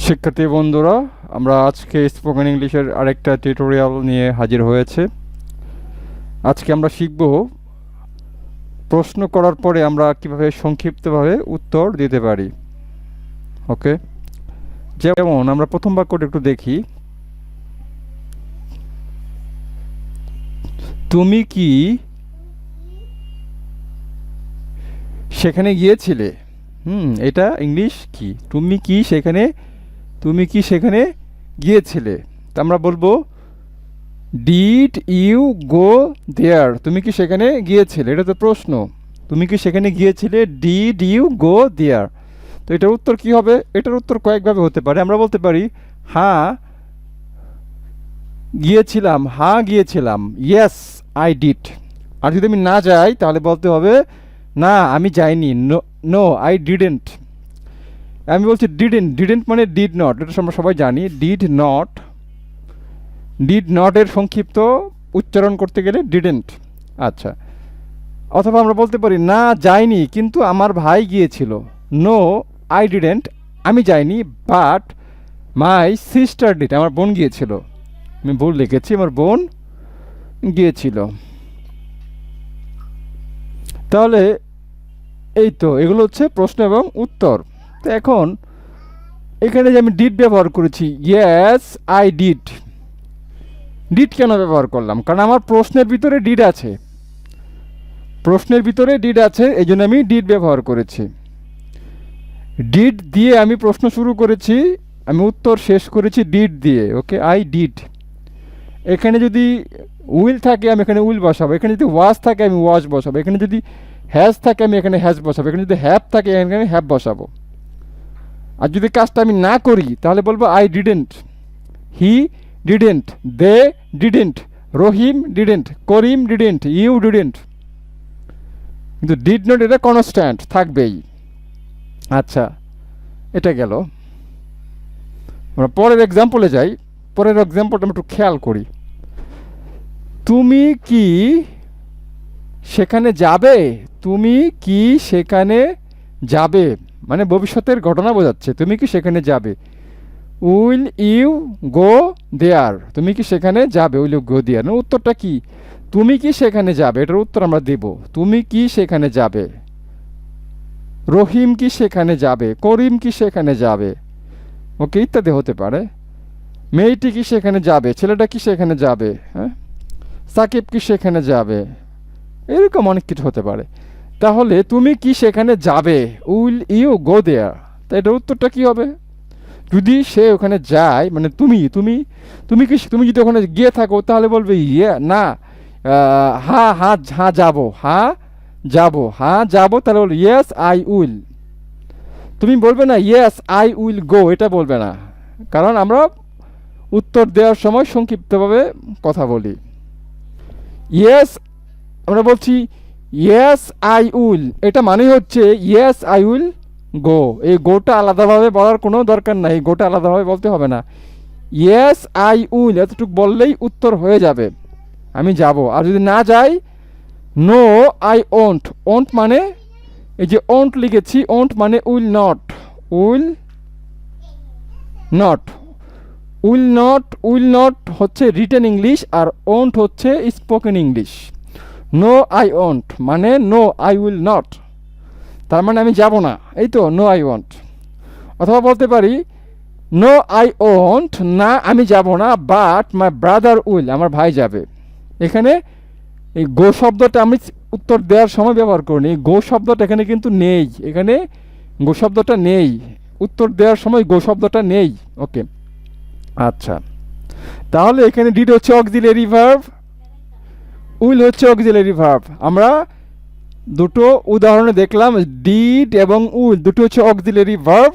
শিক্ষার্থী বন্ধুরা, আমরা আজকে স্পোকেন ইংলিশের আরেকটা টিউটোরিয়াল নিয়ে হাজির হয়েছে। আজকে আমরা শিখব প্রশ্ন করার পরে আমরা কিভাবে সংক্ষিপ্তভাবে উত্তর দিতে পারি। ওকে, যেমন আমরা প্রথম বাক্যটা একটু দেখি। তুমি কি সেখানে গিয়েছিলে? এটা ইংলিশ কি? তুমি কি সেখানে গিয়েছিলে? তা আমরা বলবো ডিড ইউ গো দেয়ার? তুমি কি সেখানে গিয়েছিলে? এটা তো প্রশ্ন। তুমি কি সেখানে গিয়েছিলে? ডিড ইউ গো দেয়ার? তো এটার উত্তর কি হবে? এটার উত্তর কয়েকভাবে হতে পারে। আমরা বলতে পারি হ্যাঁ গিয়েছিলাম, হ্যাঁ গিয়েছিলাম, ইয়েস আই ডিড। আর যদি আমি না যাই তাহলে বলতে হবে না আমি যাইনি, নো নো আই ডিডেন্ট। আমি বলছি ডিডেন্ট, ডিডেন্ট মানে ডিড নট, এটা আমরা সবাই জানি। ডিড নটের সংক্ষিপ্ত উচ্চারণ করতে গেলে ডিডেন্ট। আচ্ছা, অথবা আমরা বলতে পারি না যাইনি কিন্তু আমার ভাই গিয়েছিল, নো আই ডিডেন্ট, আমি যাইনি, বাট মাই সিস্টার ডিড, আমার বোন গিয়েছিল। আমি ভুল লিখেছি, আমার বোন গিয়েছিল। তাহলে এই তো, এগুলো হচ্ছে প্রশ্ন এবং উত্তর। তো এখন এখানে যে আমি ডিড ব্যবহার করেছি, ইয়েস আই ডিড, ডিড কেন ব্যবহার করলাম? কারণ আমার প্রশ্নের ভিতরে ডিড আছে, প্রশ্নের ভিতরে ডিড আছে, এই জন্য আমি ডিড ব্যবহার করেছি। ডিড দিয়ে আমি প্রশ্ন শুরু করেছি, আমি উত্তর শেষ করেছি ডিড দিয়ে। ওকে, আই ডিড। এখানে যদি উইল থাকে আমি এখানে উইল বসাবো, এখানে যদি ওয়াজ থাকে আমি ওয়াজ বসাবো, এখানে যদি হ্যাজ থাকে আমি এখানে হ্যাজ বসাবো, এখানে যদি হ্যাভ থাকে এখানে হ্যাভ বসাবো। আর যদি কাজটা আমি না করি তাহলে বলবো I didn't, he didn't, they didn't, Rahim didn't, Karim didn't, you didn't. কিন্তু ডিড নট এটা কনস্ট্যান্ট থাকবেই। আচ্ছা, এটা গেল। আমরা পরের এক্সাম্পলে যাই। পরের এক্সাম্পলটা আমরা একটু খেয়াল করি। তুমি কি সেখানে যাবে? তুমি কি সেখানে যাবে মানে ভবিষ্যতের ঘটনা বোঝাচ্ছে। তুমি কি সেখানে যাবে? উইল ইউ গো দেয়ার? তুমি কি সেখানে যাবে? উইল ইউ গো দেয়ার? উত্তরটা কি? তুমি কি সেখানে যাবে, এটার উত্তর আমরা দেব তুমি কি সেখানে যাবে। রহিম কি সেখানে যাবে? করিম কি সেখানে যাবে? ওকে, ইত্যাদি হতে পারে। মেয়েটি কি সেখানে যাবে? ছেলেটা কি সেখানে যাবে? হ্যাঁ, সাকিব কি সেখানে যাবে? এরকম অনেক কিছু হতে পারে। তাহলে তুমি কি সেখানে যাবে, উইল ইউ গো দেয়ার? তা এটার উত্তরটা কি হবে? যদি সে ওখানে যায় মানে তুমি তুমি তুমি কি তুমি যদি ওখানে গিয়ে থাকো তাহলে বলবে ইয়ে না, হ্যাঁ হ্যাঁ হ্যাঁ যাবো, হ্যাঁ যাবো, হ্যাঁ যাবো, তাহলে বলবে ইয়েস আই উইল। তুমি বলবে না ইয়েস আই উইল গো, এটা বলবে না, কারণ আমরা উত্তর দেওয়ার সময় সংক্ষিপ্তভাবে কথা বলি। ইয়েস আমরা বলছি ইয়েস আই উইল, এটা মানে হচ্ছে ইয়েস আই উইল গো। এই গোটা আলাদাভাবে বলার কোনো দরকার নাই, গোটা আলাদাভাবে বলতে হবে না। ইয়েস আই উইল এতটুকু বললেই উত্তর হয়ে যাবে, আমি যাব। আর যদি না যাই, নো আই ওন্ট। ওন্ট মানে এই যে ওন্ট লিখেছি, ওন্ট মানে will not, will not, will not হচ্ছে রিটেন ইংলিশ, আর ওন্ট হচ্ছে spoken English. No I won't মানে নো আই উইল নট, তার মানে আমি যাব না, এই তো নো আই ওন্ট। অথবা বলতে পারি নো আই ওন্ট, না আমি যাব না, বাট মাই ব্রাদার উইল, আমার ভাই যাবে। এখানে এই গো শব্দটা আমি উত্তর দেওয়ার সময় ব্যবহার করিনি, এই গো শব্দটা এখানে কিন্তু নেই, এখানে গো শব্দটা নেই, উত্তর দেওয়ার সময় গো শব্দটা নেই। ওকে, আচ্ছা, তাহলে এখানে ডিড হচ্ছে অক্সিলারি ভার্ব, উইল হচ্ছে অক্সিলারি ভার্ব। আমরা দুটো উদাহরণে দেখলাম ডিড এবং উইল দুটো হচ্ছে অক্সিলারি ভার্ব,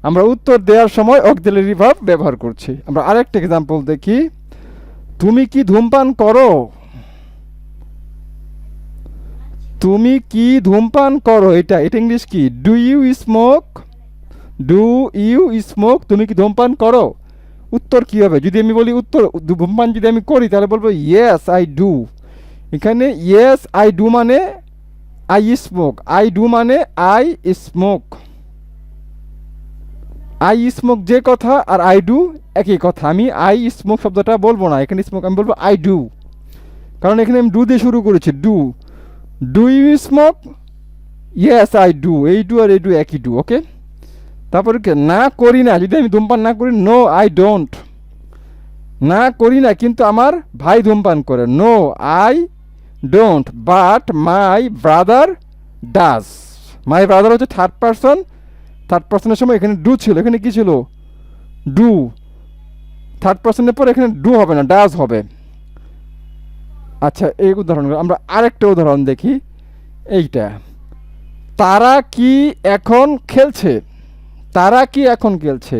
আমরা উত্তর দেওয়ার সময় অক্সিলারি ভার্ব ব্যবহার করছি। আমরা আরেকটা এক্সাম্পল দেখি। তুমি কি ধূমপান করো? তুমি কি ধূমপান করো, এটা ইংলিশ কি? Do you smoke? Do you smoke? তুমি কি ধূমপান করো? উত্তর কি হবে? যদি আমি বলি উত্তর ধূমপান যদি আমি করি তাহলে বলবো ইয়েস আই ডু। এখানে ইয়েস আই ডু মানে আই স্মোক, আই ডু মানে আই স্মোক। আই স্মোক যে কথা আর আই ডু একই কথা। আমি আই স্মোক শব্দটা বলবো না, এখানে স্মোক আমি বলবো আই ডু, কারণ এখানে আমি ডু দিয়ে শুরু করেছি। Do, do you smoke? Yes I do. এই ডু আর এই ডু একই ডু। ওকে, তারপরে না করি না, যদি আমি ধূমপান না করি, নো আই ডোন্ট। না করি না কিন্তু আমার ভাই ধূমপান করে, no I don't, but my brother does. My brother হচ্ছে থার্ড পারসন, থার্ড পারসনের সময় এখানে ডু ছিল, এখানে কি ছিল? ডু। থার্ড পারসনের পর এখানে ডু হবে না, ডাজ হবে। আচ্ছা, এই উদাহরণগুলো আমরা আরেকটা উদাহরণ দেখি। এইটা, তারা কি এখন খেলছে? তারা কি এখন খেলছে?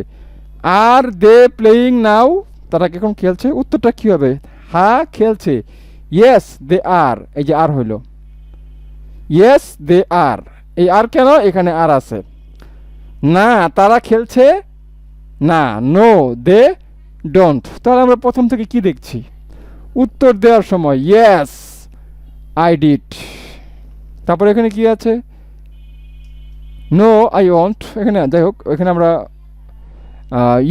আর দে প্লেয়িং নাও? তারা কি এখন খেলছে? উত্তরটা কি হবে? হ্যাঁ খেলছে। ইয়েস দে আর, এই যে আর হইল, ইয়েস দে আর। এই আর কেন? এখানে আর আছে। না তারা খেলছে না, নো দে ডোন্ট। তাহলে আমরা প্রথম থেকে কি দেখছি? উত্তর দেওয়ার সময় ইয়েস আই ডিড। তারপর এখানে কি আছে? No I want. এখানে যাই হোক, এখানে আমরা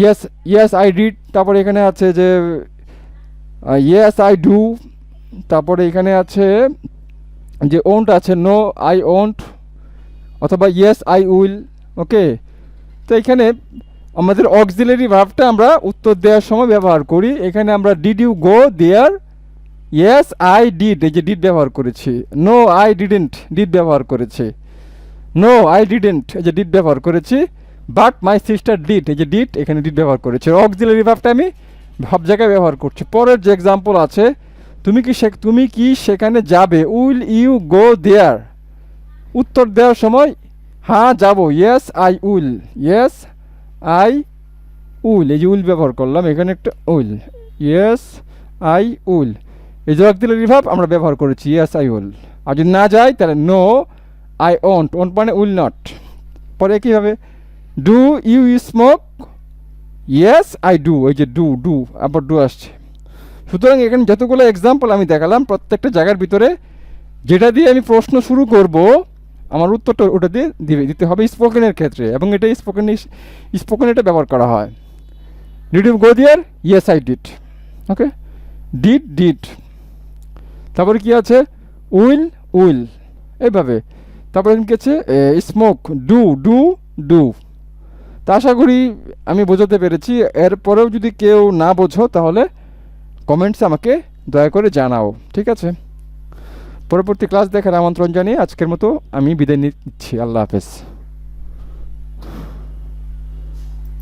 ইয়েস ইয়েস আই ডিড। তারপরে এখানে আছে যে ইয়েস আই ডু। তারপরে এখানে আছে যে ওন্ট আছে, নো আই ওন্ট, অথবা ইয়েস আই উইল। ওকে, তো এখানে আমাদের অক্সিলারি ভার্বটা আমরা উত্তর দেওয়ার সময় ব্যবহার করি। এখানে আমরা did you go there? Yes I did, এই যে ডিড ব্যবহার করেছি। নো আই ডিডেন্ট, ডিড ব্যবহার করেছি। নো আই ডিডেন্ট, এই যে ডিড ব্যবহার করেছি। বাট মাই সিস্টার ডিড, এই যে ডিড এখানে ডিড ব্যবহার করেছি। অক্সিলারি ভার্বটা আমি ভাব জায়গায় ব্যবহার করছি। পরের যে এক্সাম্পল আছে, তুমি কি সেখানে যাবে? উইল ইউ গো দেয়ার? উত্তর দেওয়ার সময় হ্যাঁ যাব, yes I will, yes I will, এই যে উইল ব্যবহার করলাম, এখানে একটা উইল, ইয়েস আই উইল। এই যে অক্সিলারি ভার্ব আমরা ব্যবহার করেছি, ইয়েস আই উইল। আর যদি না যাই তাহলে নো আই ওন্ট, ওন্ট মানে উইল নট। পরে কীভাবে? Do you smoke? Yes I do, এই যে ডু, ডু আবার ডু আসছে। সুতরাং এখানে যতগুলো এক্সাম্পল আমি দেখালাম, প্রত্যেকটা জায়গার ভিতরে যেটা দিয়ে আমি প্রশ্ন শুরু করব, আমার উত্তরটা ওটা দিয়ে দিতে হবে স্পোকেনের ক্ষেত্রে, এবং এটা স্পোকেন এটা ব্যবহার করা হয়। Did you go there? Yes I did. Okay, did did. তারপরে কি আছে? উইল উইল, এইভাবে। তারপরে কি আছে? Smoke, do do do. তা আশা করি আমি বোঝাতে পেরেছি। এরপরেও যদি কেউ না বোঝো তাহলে কমেন্টসে আমাকে দয়া করে জানাও, ঠিক আছে? পরবর্তী ক্লাস দেখার আমন্ত্রণ জানিয়ে আজকের মতো আমি বিদায় নিচ্ছি। আল্লাহ হাফেজ।